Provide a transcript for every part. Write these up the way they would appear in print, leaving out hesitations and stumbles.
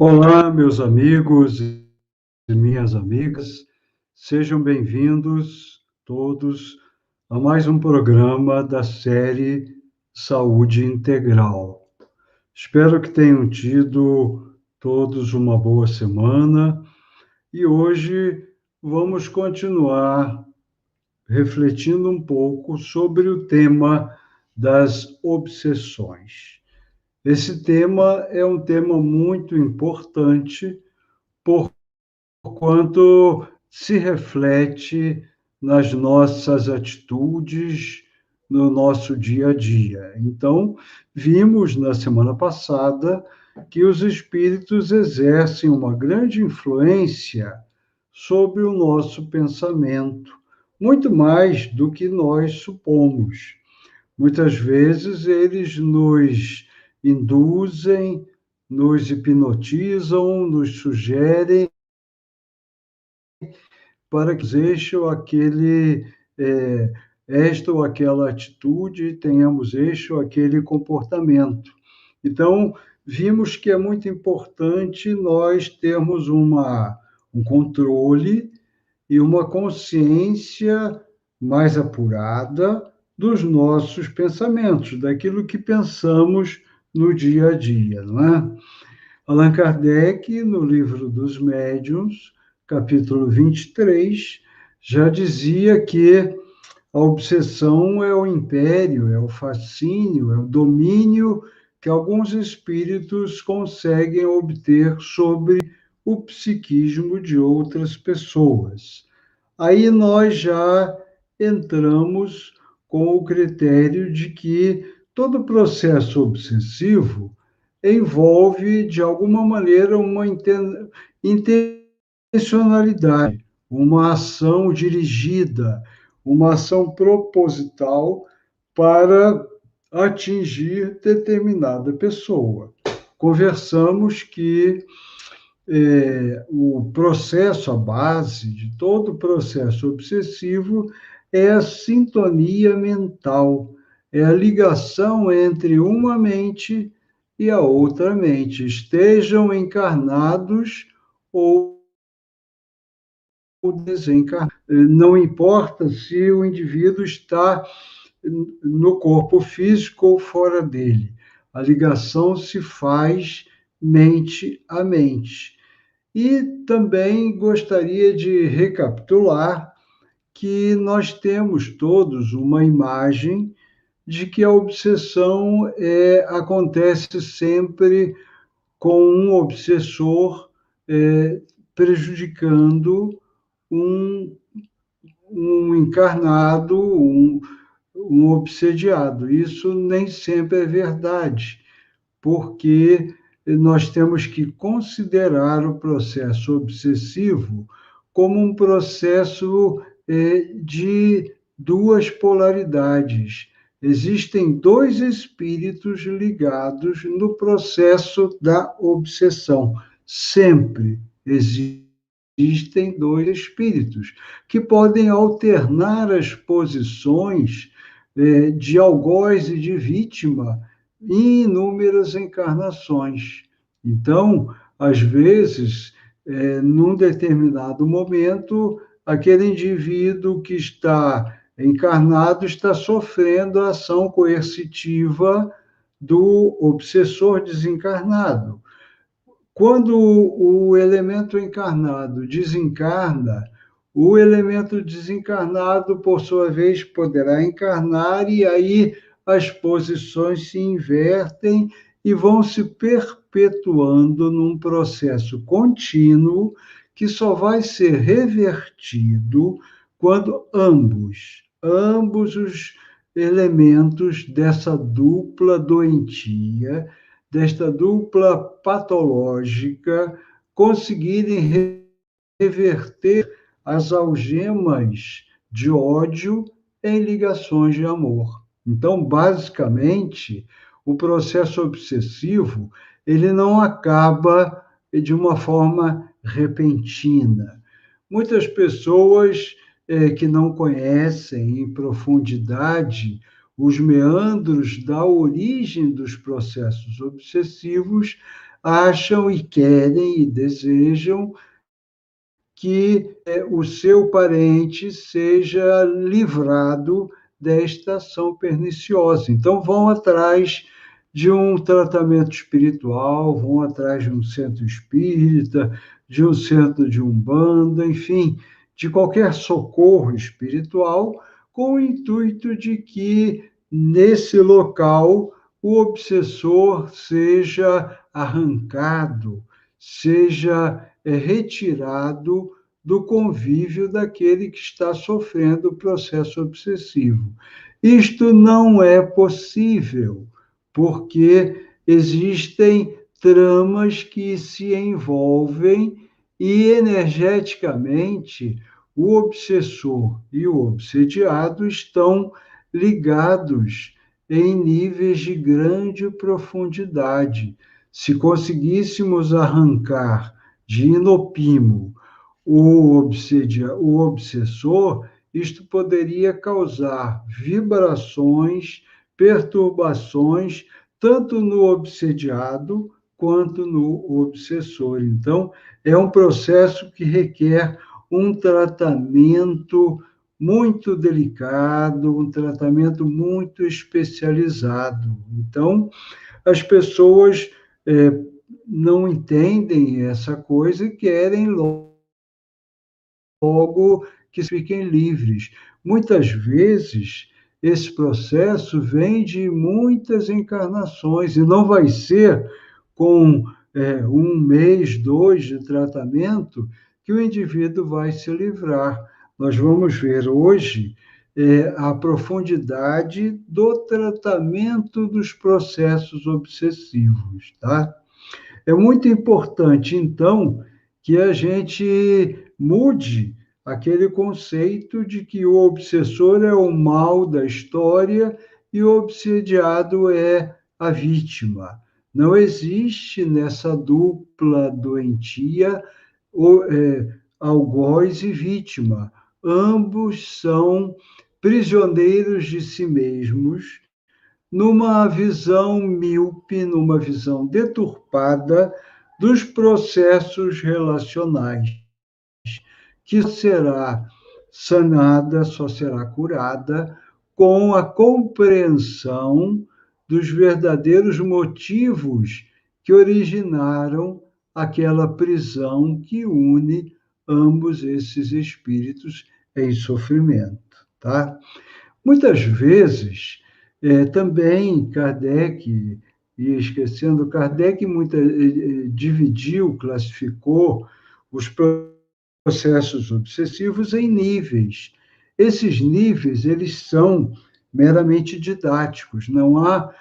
Olá, meus amigos e minhas amigas, sejam bem-vindos todos a mais um programa da série Saúde Integral. Espero que tenham tido todos uma boa semana e hoje vamos continuar refletindo um pouco sobre o tema das obsessões. Esse tema é um tema muito importante, porquanto se reflete nas nossas atitudes, no nosso dia a dia. Então, vimos na semana passada que os espíritos exercem uma grande influência sobre o nosso pensamento, muito mais do que nós supomos. Muitas vezes eles nos induzem, nos hipnotizam, nos sugerem para que este ou aquele, esta ou aquela atitude, tenhamos este ou aquele comportamento. Então, vimos que é muito importante nós termos um controle e uma consciência mais apurada dos nossos pensamentos, daquilo que pensamos no dia a dia, não é? Allan Kardec, no livro dos Médiuns, capítulo 23, já dizia que a obsessão é o império, é o fascínio, é o domínio que alguns espíritos conseguem obter sobre o psiquismo de outras pessoas. Aí nós já entramos com o critério de que todo processo obsessivo envolve, de alguma maneira, uma intencionalidade, uma ação dirigida, uma ação proposital para atingir determinada pessoa. Conversamos que o processo, a base de todo processo obsessivo é a sintonia mental, é a ligação entre uma mente e a outra mente, estejam encarnados ou desencarnados. Não importa se o indivíduo está no corpo físico ou fora dele, a ligação se faz mente a mente. E também gostaria de recapitular que nós temos todos uma imagem de que a obsessão acontece sempre com um obsessor prejudicando um, um encarnado, um obsediado. Isso nem sempre é verdade, porque nós temos que considerar o processo obsessivo como um processo de duas polaridades. Existem dois espíritos ligados no processo da obsessão. Sempre existem dois espíritos que podem alternar as posições de algoz e de vítima em inúmeras encarnações. Então, às vezes, num determinado momento, aquele indivíduo que está encarnado está sofrendo a ação coercitiva do obsessor desencarnado. Quando o elemento encarnado desencarna, o elemento desencarnado, por sua vez, poderá encarnar, e aí as posições se invertem e vão se perpetuando num processo contínuo que só vai ser revertido quando ambos os elementos dessa dupla doentia, desta dupla patológica, conseguirem reverter as algemas de ódio em ligações de amor. Então, basicamente, o processo obsessivo, ele não acaba de uma forma repentina. Muitas pessoas que não conhecem em profundidade os meandros da origem dos processos obsessivos acham e querem e desejam que o seu parente seja livrado desta ação perniciosa. Então, vão atrás de um tratamento espiritual, vão atrás de um centro espírita, de um centro de umbanda, enfim, de qualquer socorro espiritual, com o intuito de que, nesse local, o obsessor seja arrancado, seja retirado do convívio daquele que está sofrendo o processo obsessivo. Isto não é possível, porque existem tramas que se envolvem e energeticamente o obsessor e o obsediado estão ligados em níveis de grande profundidade. Se conseguíssemos arrancar de inopimo o obsessor, isto poderia causar vibrações, perturbações, tanto no obsediado quanto no obsessor. Então, é um processo que requer um tratamento muito delicado, um tratamento muito especializado. Então, as pessoas não entendem essa coisa e querem logo que fiquem livres. Muitas vezes, esse processo vem de muitas encarnações, e não vai ser com um mês, dois de tratamento que o indivíduo vai se livrar. Nós vamos ver hoje a profundidade do tratamento dos processos obsessivos, tá? É muito importante, então, que a gente mude aquele conceito de que o obsessor é o mal da história e o obsediado é a vítima. Não existe nessa dupla doentia algoz e vítima. Ambos são prisioneiros de si mesmos, numa visão míope, numa visão deturpada dos processos relacionais, que será sanada, só será curada com a compreensão dos verdadeiros motivos que originaram aquela prisão que une ambos esses espíritos em sofrimento, tá? Muitas vezes, também Kardec, e esquecendo, Kardec dividiu, classificou os processos obsessivos em níveis. Esses níveis, eles são meramente didáticos, não há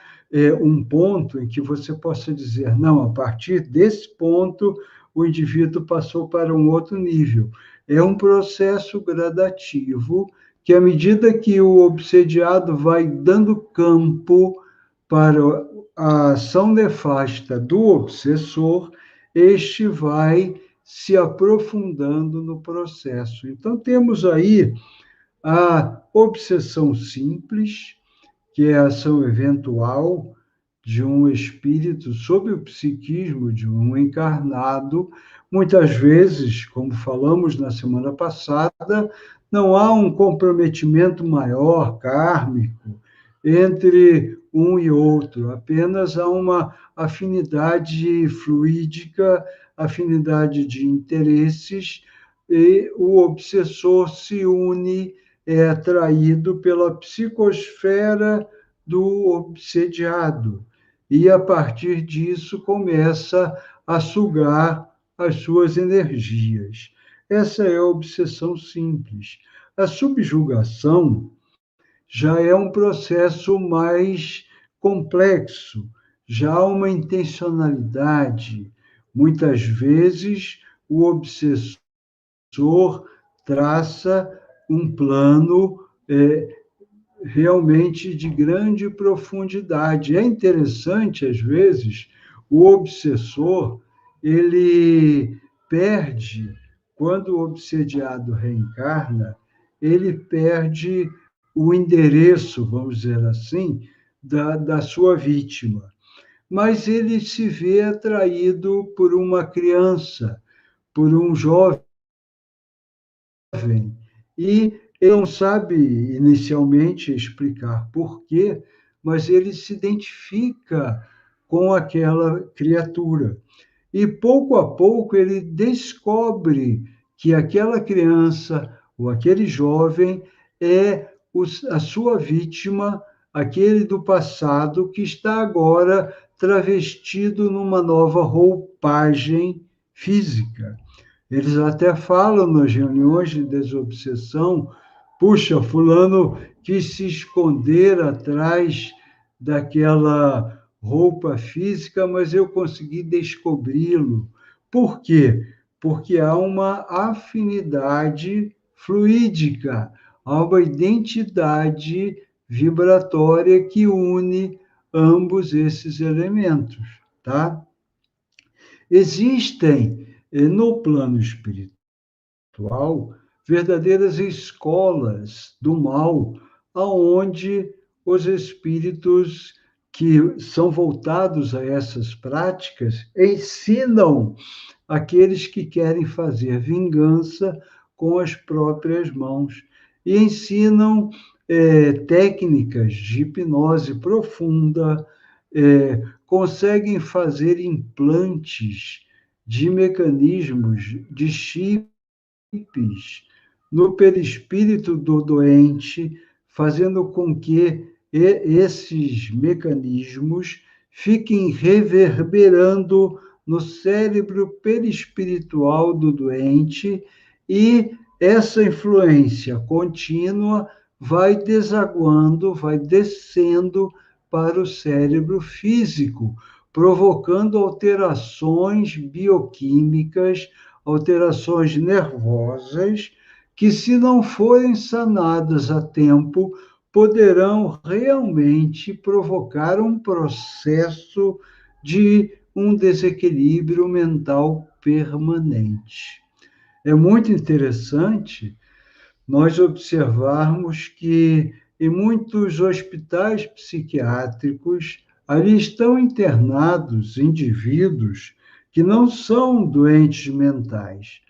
um ponto em que você possa dizer, não, a partir desse ponto o indivíduo passou para um outro nível. É um processo gradativo que, à medida que o obsediado vai dando campo para a ação nefasta do obsessor, este vai se aprofundando no processo. Então, temos aí a obsessão simples, que é a ação eventual de um espírito sob o psiquismo de um encarnado. Muitas vezes, como falamos na semana passada, não há um comprometimento maior, kármico, entre um e outro, apenas há uma afinidade fluídica, afinidade de interesses, e o obsessor se une, é atraído pela psicosfera do obsediado, e a partir disso começa a sugar as suas energias. Essa é a obsessão simples. A subjugação já é um processo mais complexo, já há uma intencionalidade. Muitas vezes, o obsessor traça um plano realmente de grande profundidade. É interessante, às vezes, o obsessor, ele perde, quando o obsediado reencarna, ele perde o endereço, vamos dizer assim, da sua vítima. mas ele se vê atraído por uma criança, por um jovem, e ele não sabe inicialmente explicar por quê, mas ele se identifica com aquela criatura. E pouco a pouco ele descobre que aquela criança ou aquele jovem é a sua vítima, aquele do passado que está agora travestido numa nova roupagem física. Eles até falam nas reuniões de desobsessão: puxa, fulano quis se esconder atrás daquela roupa física, mas eu consegui descobri-lo. Por quê? Porque há uma afinidade fluídica, há uma identidade vibratória que une ambos esses elementos, tá? Existem, no plano espiritual, verdadeiras escolas do mal, aonde os espíritos que são voltados a essas práticas ensinam aqueles que querem fazer vingança com as próprias mãos e ensinam técnicas de hipnose profunda, conseguem fazer implantes de mecanismos de chips no perispírito do doente, fazendo com que esses mecanismos fiquem reverberando no cérebro perispiritual do doente, e essa influência contínua vai desaguando, vai descendo para o cérebro físico, provocando alterações bioquímicas, alterações nervosas, que, se não forem sanadas a tempo, poderão realmente provocar um processo de um desequilíbrio mental permanente. É muito interessante nós observarmos que em muitos hospitais psiquiátricos ali estão internados indivíduos que não são doentes mentais,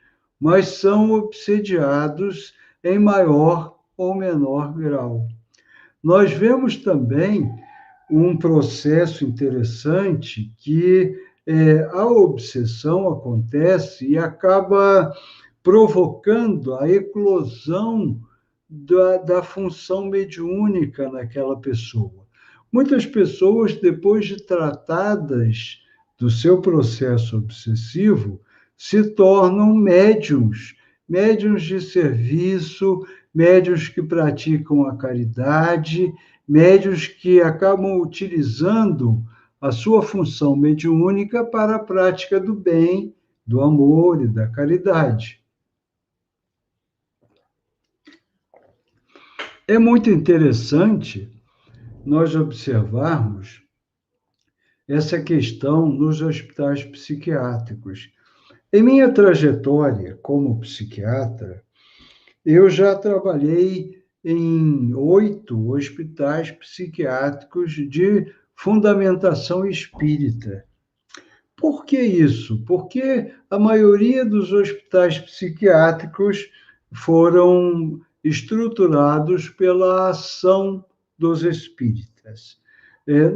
mas são obsediados em maior ou menor grau. Nós vemos também um processo interessante que a obsessão acontece e acaba provocando a eclosão da função mediúnica naquela pessoa. Muitas pessoas, depois de tratadas do seu processo obsessivo, se tornam médiums, médiums de serviço, médiums que praticam a caridade, médiums que acabam utilizando a sua função mediúnica para a prática do bem, do amor e da caridade. É muito interessante nós observarmos essa questão nos hospitais psiquiátricos. Em minha trajetória como psiquiatra, eu já trabalhei em 8 hospitais psiquiátricos de fundamentação espírita. Por que isso? Porque a maioria dos hospitais psiquiátricos foram estruturados pela ação dos espíritas.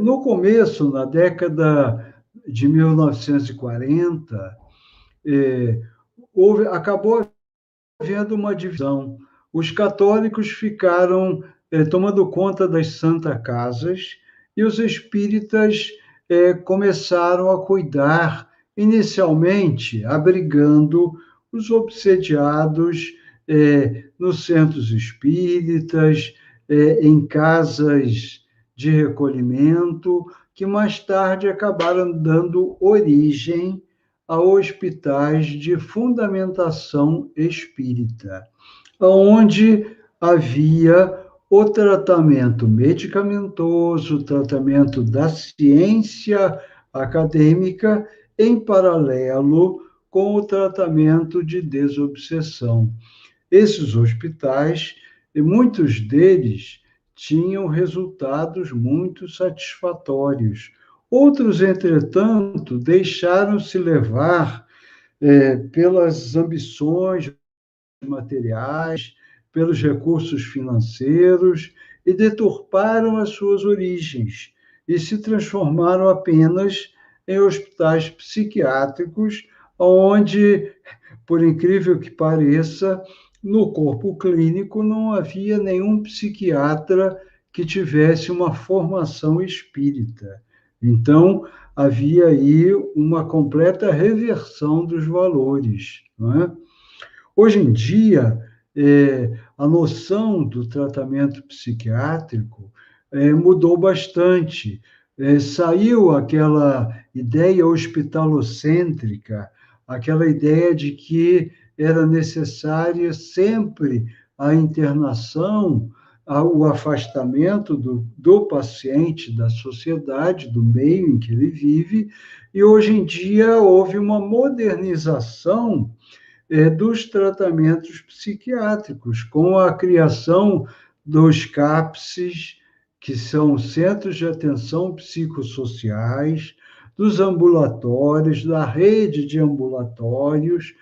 No começo, na década de 1940, acabou havendo uma divisão. Os católicos ficaram tomando conta das Santa Casas e os espíritas começaram a cuidar, inicialmente abrigando os obsediados nos centros espíritas, em casas de recolhimento, que mais tarde acabaram dando origem a hospitais de fundamentação espírita, onde havia o tratamento medicamentoso, o tratamento da ciência acadêmica, em paralelo com o tratamento de desobsessão. Esses hospitais, e muitos deles, tinham resultados muito satisfatórios. Outros, entretanto, deixaram-se levar pelas ambições materiais, pelos recursos financeiros e deturparam as suas origens e se transformaram apenas em hospitais psiquiátricos, onde, por incrível que pareça, no corpo clínico não havia nenhum psiquiatra que tivesse uma formação espírita. Então, havia aí uma completa reversão dos valores, não é? Hoje em dia, a noção do tratamento psiquiátrico mudou bastante. Saiu aquela ideia hospitalocêntrica, aquela ideia de que era necessária sempre a internação, o afastamento do paciente da sociedade, do meio em que ele vive, e hoje em dia houve uma modernização dos tratamentos psiquiátricos, com a criação dos CAPSs, que são Centros de Atenção Psicossociais, dos ambulatórios, da rede de ambulatórios,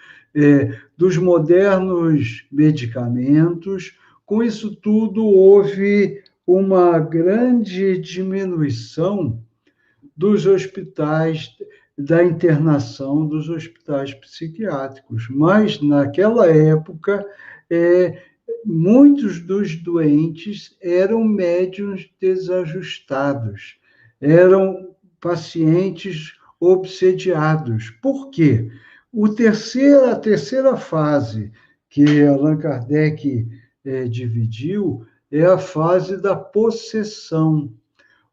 dos modernos medicamentos. Com isso tudo, houve uma grande diminuição dos hospitais, da internação dos hospitais psiquiátricos. Mas, naquela época, muitos dos doentes eram médiuns desajustados, eram pacientes obsediados. Por quê? A terceira fase que Allan Kardec dividiu é a fase da possessão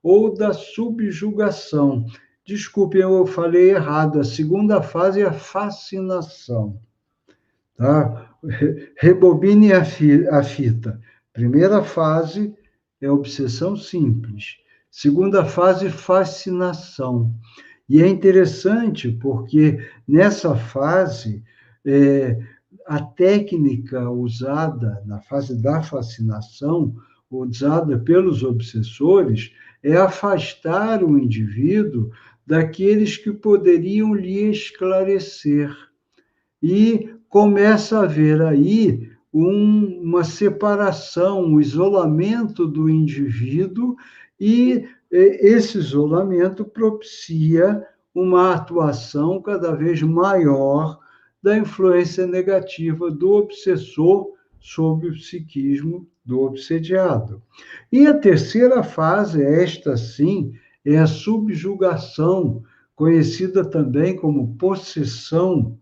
ou da subjugação. Desculpe, eu falei errado. A segunda fase é a fascinação. Tá? Rebobine a fita. Primeira fase é obsessão simples. Segunda fase, fascinação. E é interessante porque nessa fase, a técnica usada na fase da fascinação, usada pelos obsessores, é afastar o indivíduo daqueles que poderiam lhe esclarecer. E começa a haver aí uma separação, um isolamento do indivíduo, e esse isolamento propicia uma atuação cada vez maior da influência negativa do obsessor sobre o psiquismo do obsediado. E a terceira fase, esta sim, é a subjugação, conhecida também como possessão,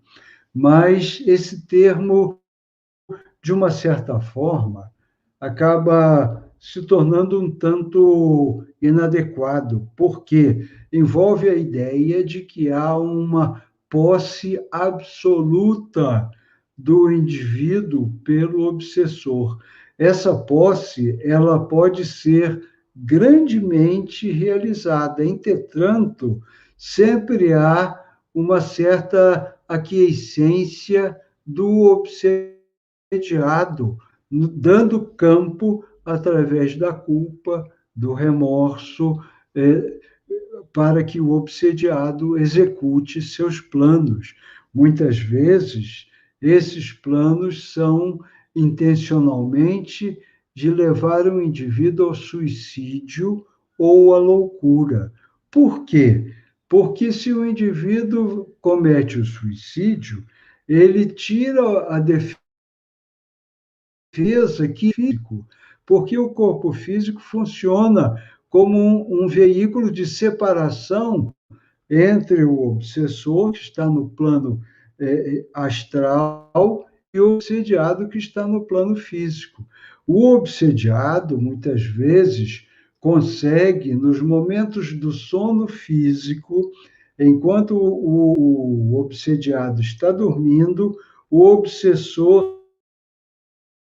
mas esse termo, de uma certa forma, acaba se tornando um tanto inadequado, porque envolve a ideia de que há uma posse absoluta do indivíduo pelo obsessor. Essa posse, ela pode ser grandemente realizada, entretanto, sempre há uma certa aquiescência do obsediado, dando campo através da culpa, do remorso, para que o obsediado execute seus planos. Muitas vezes, esses planos são intencionalmente de levar o indivíduo ao suicídio ou à loucura. Por quê? Porque se o indivíduo comete o suicídio, ele tira a defesa que físico, porque o corpo físico funciona como um veículo de separação entre o obsessor, que está no plano astral, e o obsediado, que está no plano físico. O obsediado, muitas vezes, consegue, nos momentos do sono físico, enquanto o obsediado está dormindo, o obsessor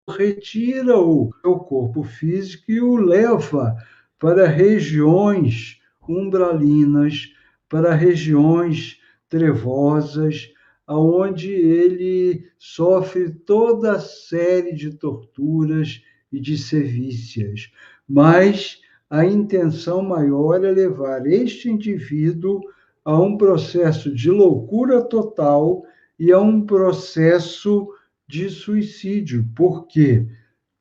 retira o seu corpo físico e o leva para regiões umbralinas, para regiões trevosas, aonde ele sofre toda a série de torturas e de sevícias. Mas a intenção maior é levar este indivíduo a um processo de loucura total e a um processo de suicídio, porque,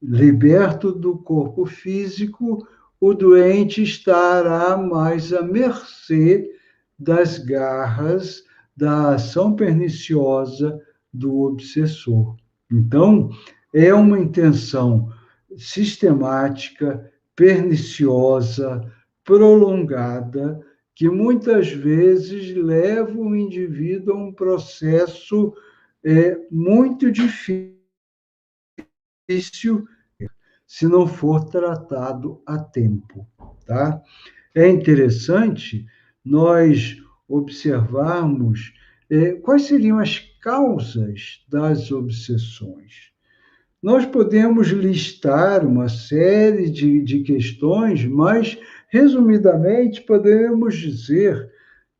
liberto do corpo físico, o doente estará mais à mercê das garras da ação perniciosa do obsessor. Então, é uma intenção sistemática, perniciosa, prolongada, que muitas vezes leva o indivíduo a um processo muito difícil se não for tratado a tempo, tá? É interessante nós observarmos quais seriam as causas das obsessões. Nós podemos listar uma série de questões, mas, resumidamente, podemos dizer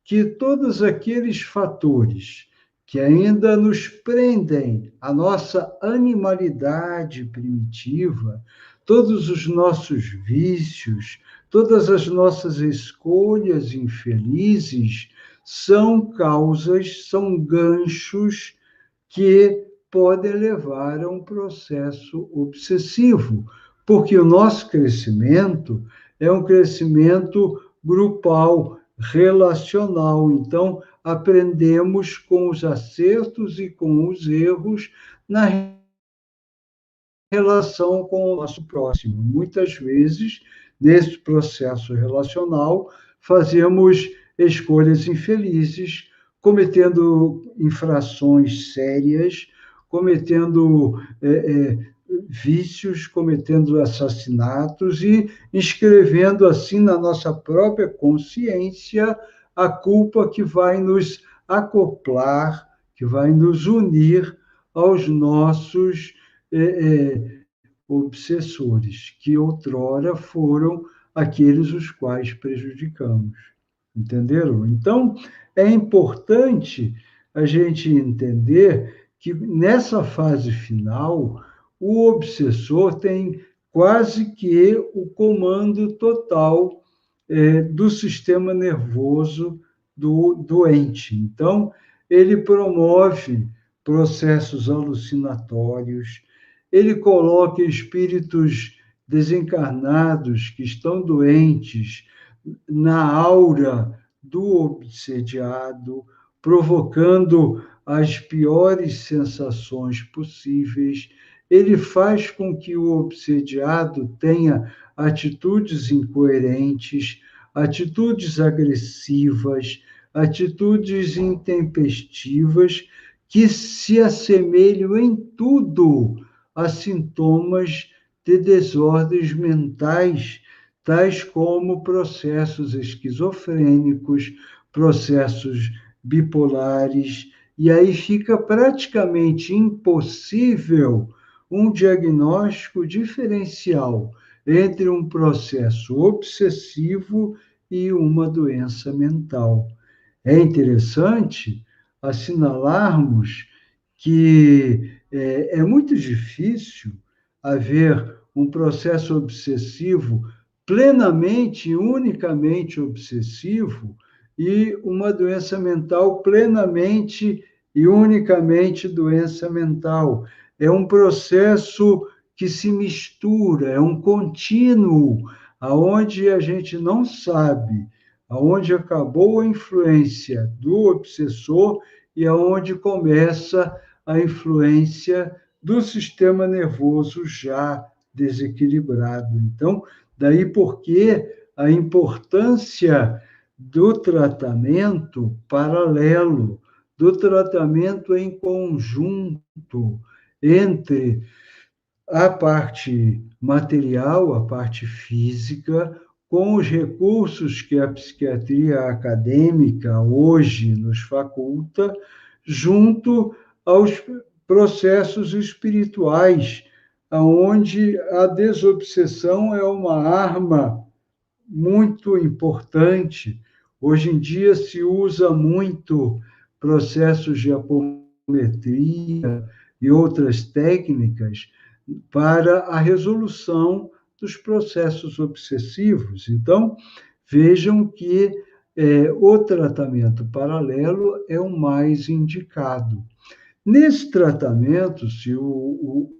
que todos aqueles fatores que ainda nos prendem à nossa animalidade primitiva, todos os nossos vícios, todas as nossas escolhas infelizes, são causas, são ganchos que podem levar a um processo obsessivo, porque o nosso crescimento é um crescimento grupal, relacional. Então, aprendemos com os acertos e com os erros na relação com o nosso próximo. Muitas vezes, nesse processo relacional, fazemos escolhas infelizes, cometendo infrações sérias, cometendo vícios, cometendo assassinatos e inscrevendo assim na nossa própria consciência a culpa que vai nos acoplar, que vai nos unir aos nossos obsessores, que outrora foram aqueles os quais prejudicamos. Entenderam? Então, é importante a gente entender que nessa fase final, o obsessor tem quase que o comando total do sistema nervoso do doente. Então, ele promove processos alucinatórios, ele coloca espíritos desencarnados que estão doentes na aura do obsediado, provocando as piores sensações possíveis. Ele faz com que o obsediado tenha atitudes incoerentes, atitudes agressivas, atitudes intempestivas, que se assemelham em tudo a sintomas de desordens mentais, tais como processos esquizofrênicos, processos bipolares, e aí fica praticamente impossível um diagnóstico diferencial entre um processo obsessivo e uma doença mental. É interessante assinalarmos que é muito difícil haver um processo obsessivo plenamente e unicamente obsessivo e uma doença mental plenamente e unicamente doença mental. É um processo que se mistura, é um contínuo, aonde a gente não sabe aonde acabou a influência do obsessor e aonde começa a influência do sistema nervoso já desequilibrado. Então, daí porque a importância do tratamento paralelo, do tratamento em conjunto entre a parte material, a parte física, com os recursos que a psiquiatria acadêmica hoje nos faculta, junto aos processos espirituais, onde a desobsessão é uma arma muito importante. Hoje em dia se usa muito processos de apometria e outras técnicas para a resolução dos processos obsessivos. Então, vejam que o tratamento paralelo é o mais indicado. Nesse tratamento, se o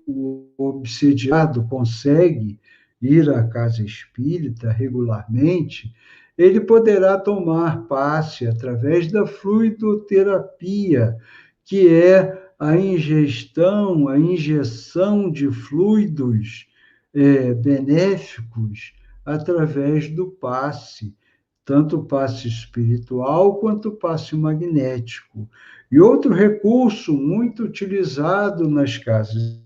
obsediado consegue ir à casa espírita regularmente, ele poderá tomar passe através da fluidoterapia, que é a injeção de fluidos benéficos através do passe, tanto o passe espiritual quanto o passe magnético. E outro recurso muito utilizado nas casas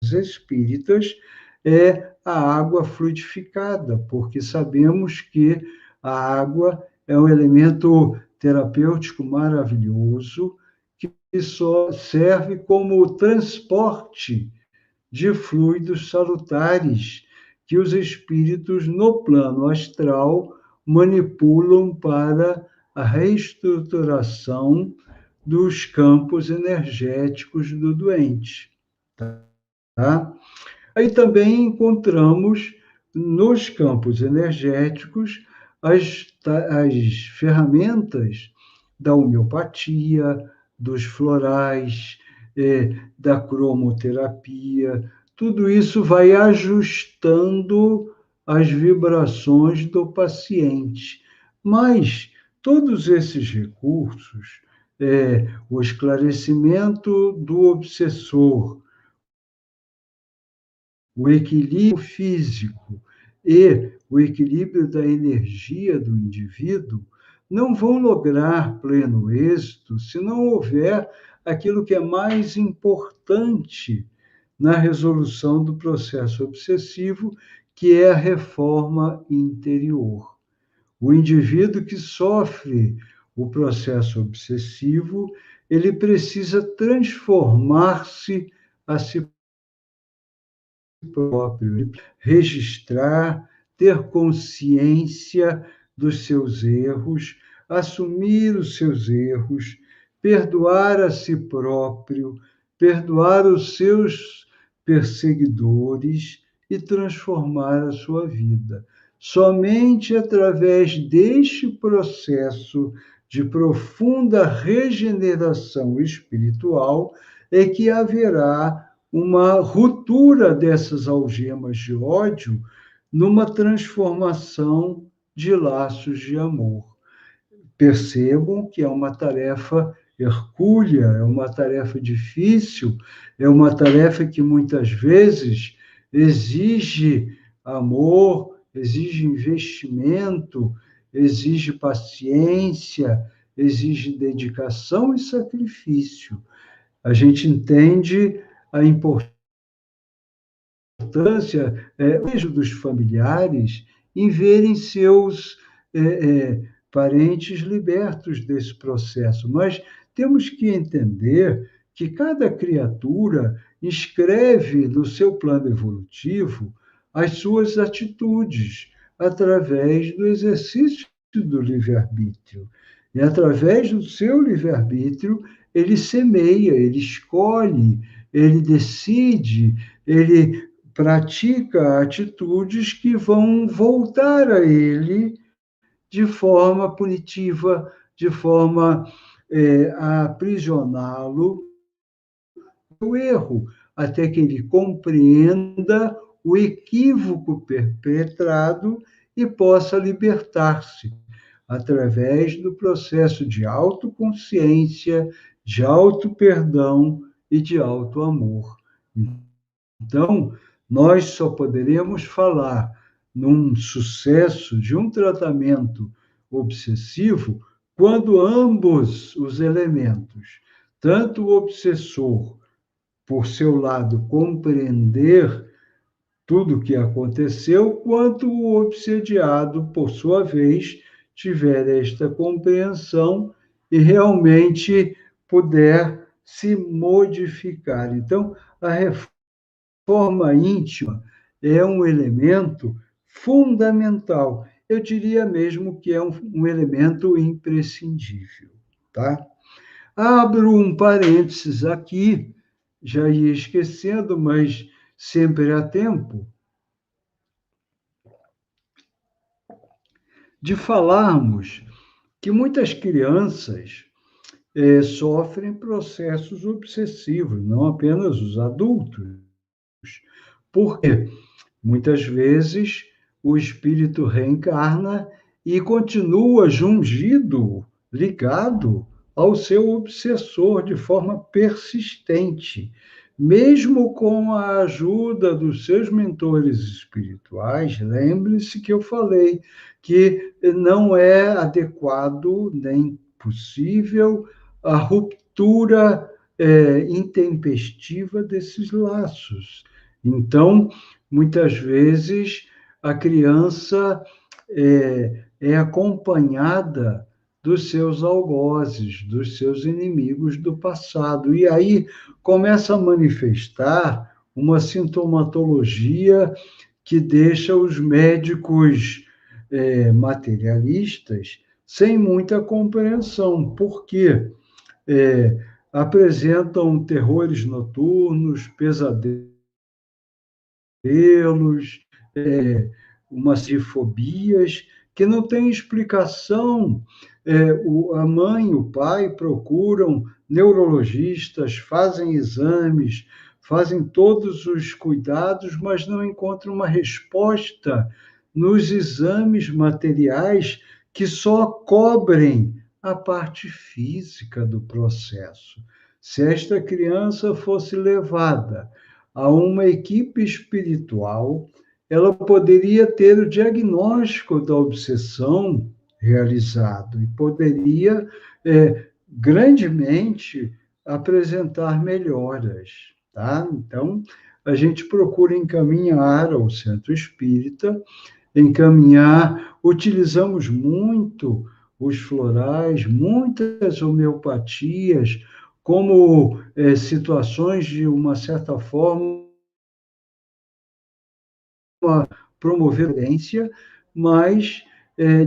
espíritas é a água fluidificada, porque sabemos que a água é um elemento terapêutico maravilhoso que só serve como transporte de fluidos salutares que os espíritos no plano astral manipulam para a reestruturação dos campos energéticos do doente. Tá? Aí também encontramos nos campos energéticos as ferramentas da homeopatia, dos florais, da cromoterapia. Tudo isso vai ajustando as vibrações do paciente. Mas todos esses recursos, o esclarecimento do obsessor, o equilíbrio físico e o equilíbrio da energia do indivíduo não vão lograr pleno êxito se não houver aquilo que é mais importante na resolução do processo obsessivo, que é a reforma interior. O indivíduo que sofre o processo obsessivo, ele precisa transformar-se a si próprio, registrar, ter consciência dos seus erros, assumir os seus erros, perdoar a si próprio, perdoar os seus perseguidores e transformar a sua vida. Somente através deste processo de profunda regeneração espiritual é que haverá uma ruptura dessas algemas de ódio numa transformação de laços de amor. Percebam que é uma tarefa hercúlea, é uma tarefa difícil, é uma tarefa que muitas vezes exige amor, exige investimento, exige paciência, exige dedicação e sacrifício. A gente entende a importância dos familiares em verem seus parentes libertos desse processo, mas temos que entender que cada criatura escreve no seu plano evolutivo as suas atitudes através do exercício do livre-arbítrio. E através do seu livre-arbítrio, ele semeia, ele escolhe, ele decide, ele pratica atitudes que vão voltar a ele de forma punitiva, de forma a aprisioná-lo no erro, até que ele compreenda o equívoco perpetrado e possa libertar-se através do processo de autoconsciência, de auto-perdão e de auto-amor. Então, nós só poderemos falar num sucesso de um tratamento obsessivo quando ambos os elementos, tanto o obsessor, por seu lado, compreender tudo o que aconteceu, quanto o obsediado, por sua vez, tiver esta compreensão e realmente puder se modificar. Então, a reforma íntima é um elemento fundamental. Eu diria mesmo que é um elemento imprescindível, tá? Abro um parênteses aqui, já ia esquecendo, mas sempre há tempo. de falarmos que muitas crianças sofrem processos obsessivos, não apenas os adultos. Por quê? Muitas vezes o espírito reencarna e continua jungido, ligado ao seu obsessor de forma persistente. Mesmo com a ajuda dos seus mentores espirituais, lembre-se que eu falei que não é adequado nem possível a ruptura intempestiva desses laços. Então, muitas vezes a criança é acompanhada dos seus algozes, dos seus inimigos do passado. E aí começa a manifestar uma sintomatologia que deixa os médicos materialistas sem muita compreensão. Por quê? Apresentam terrores noturnos, pesadelos, uma série de fobias que não tem explicação. A mãe, o pai procuram neurologistas, fazem exames, fazem todos os cuidados, mas não encontram uma resposta nos exames materiais que só cobrem a parte física do processo. Se esta criança fosse levada a uma equipe espiritual, ela poderia ter o diagnóstico da obsessão realizado e poderia grandemente apresentar melhoras, tá? Então, a gente procura encaminhar ao centro espírita, utilizamos muito os florais, muitas homeopatias, como situações de uma certa forma promover a ciência, mas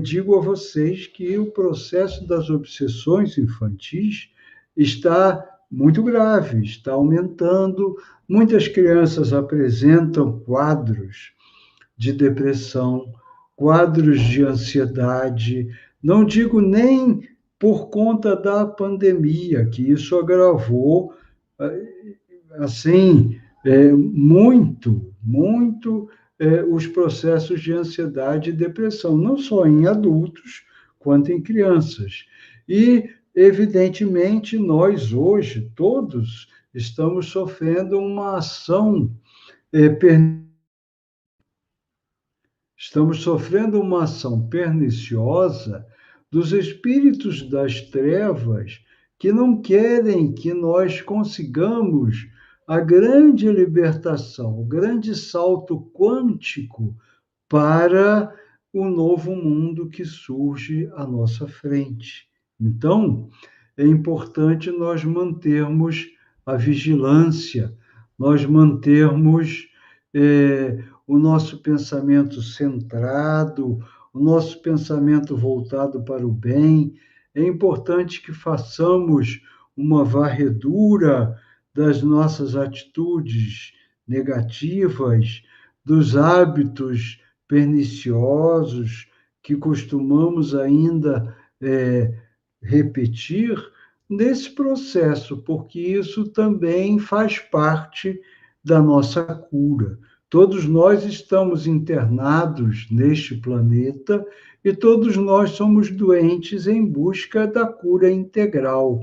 digo a vocês que o processo das obsessões infantis está muito grave, está aumentando. Muitas crianças apresentam quadros de depressão, quadros de ansiedade, não digo nem por conta da pandemia, que isso agravou, assim, muito os processos de ansiedade e depressão, não só em adultos, quanto em crianças. E, evidentemente, nós hoje, todos, estamos sofrendo uma ação Estamos sofrendo uma ação perniciosa dos espíritos das trevas que não querem que nós consigamos a grande libertação, o grande salto quântico para o novo mundo que surge à nossa frente. Então, é importante nós mantermos a vigilância, nós mantermos o nosso pensamento centrado, o nosso pensamento voltado para o bem. É importante que façamos uma varredura das nossas atitudes negativas, dos hábitos perniciosos que costumamos ainda repetir nesse processo, porque isso também faz parte da nossa cura. Todos nós estamos internados neste planeta e todos nós somos doentes em busca da cura integral.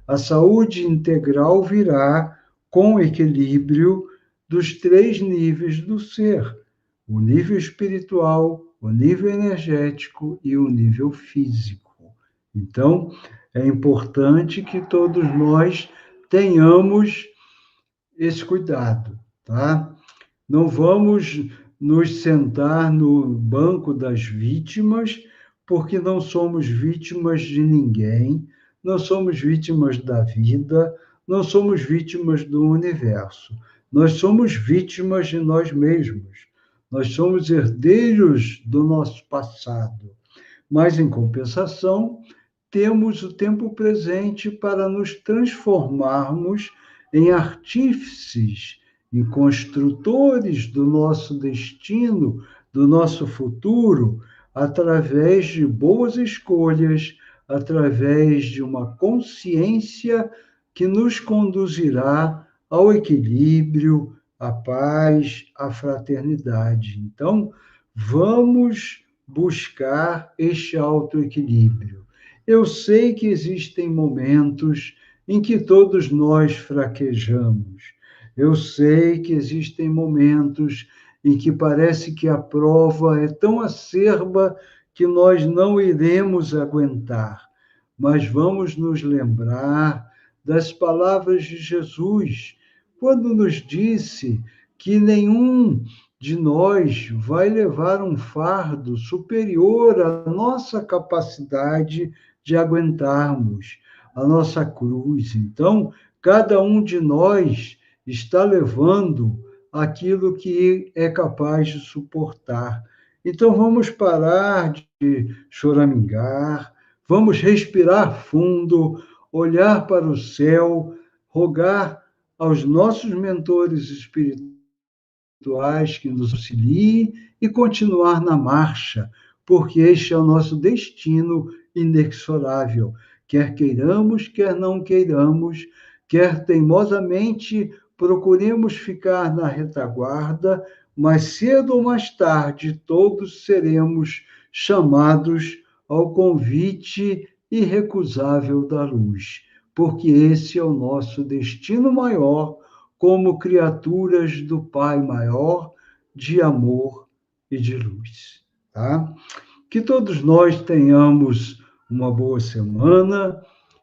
A saúde integral virá com o equilíbrio dos 3 níveis do ser: o nível espiritual, o nível energético e o nível físico. Então, é importante que todos nós tenhamos esse cuidado, tá? Não vamos nos sentar no banco das vítimas, porque não somos vítimas de ninguém, não somos vítimas da vida, não somos vítimas do universo. Nós somos vítimas de nós mesmos. Nós somos herdeiros do nosso passado. Mas, em compensação, temos o tempo presente para nos transformarmos em artífices, em construtores do nosso destino, do nosso futuro, através de boas escolhas, através de uma consciência que nos conduzirá ao equilíbrio, à paz, à fraternidade. Então, vamos buscar este autoequilíbrio. Eu sei que existem momentos em que todos nós fraquejamos. Eu sei que existem momentos em que parece que a prova é tão acerba que nós não iremos aguentar. Mas vamos nos lembrar das palavras de Jesus, quando nos disse que nenhum de nós vai levar um fardo superior à nossa capacidade de aguentarmos, a nossa cruz. Então, cada um de nós está levando aquilo que é capaz de suportar. Então, vamos parar de choramingar, vamos respirar fundo, olhar para o céu, rogar aos nossos mentores espirituais que nos auxiliem e continuar na marcha, porque este é o nosso destino inexorável. Quer queiramos, quer não queiramos, quer teimosamente procuremos ficar na retaguarda, mas cedo ou mais tarde todos seremos chamados ao convite irrecusável da luz, porque esse é o nosso destino maior como criaturas do Pai maior, de amor e de luz. Tá? Que todos nós tenhamos uma boa semana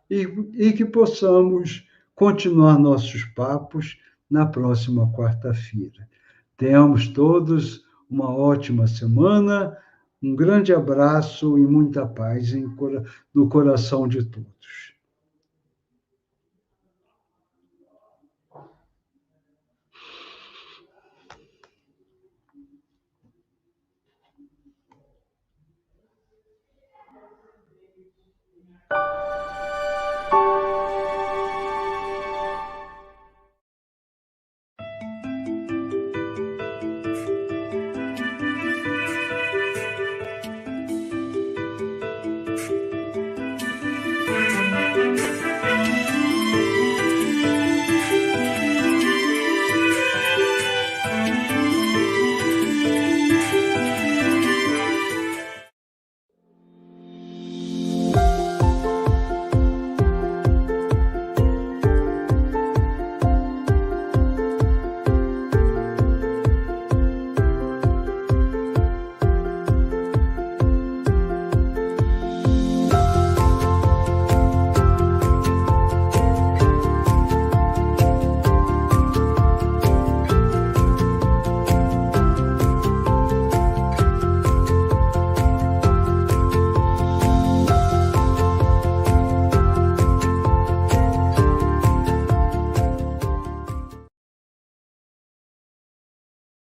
e que possamos continuar nossos papos na próxima quarta-feira. Tenhamos todos uma ótima semana, um grande abraço e muita paz no coração de todos.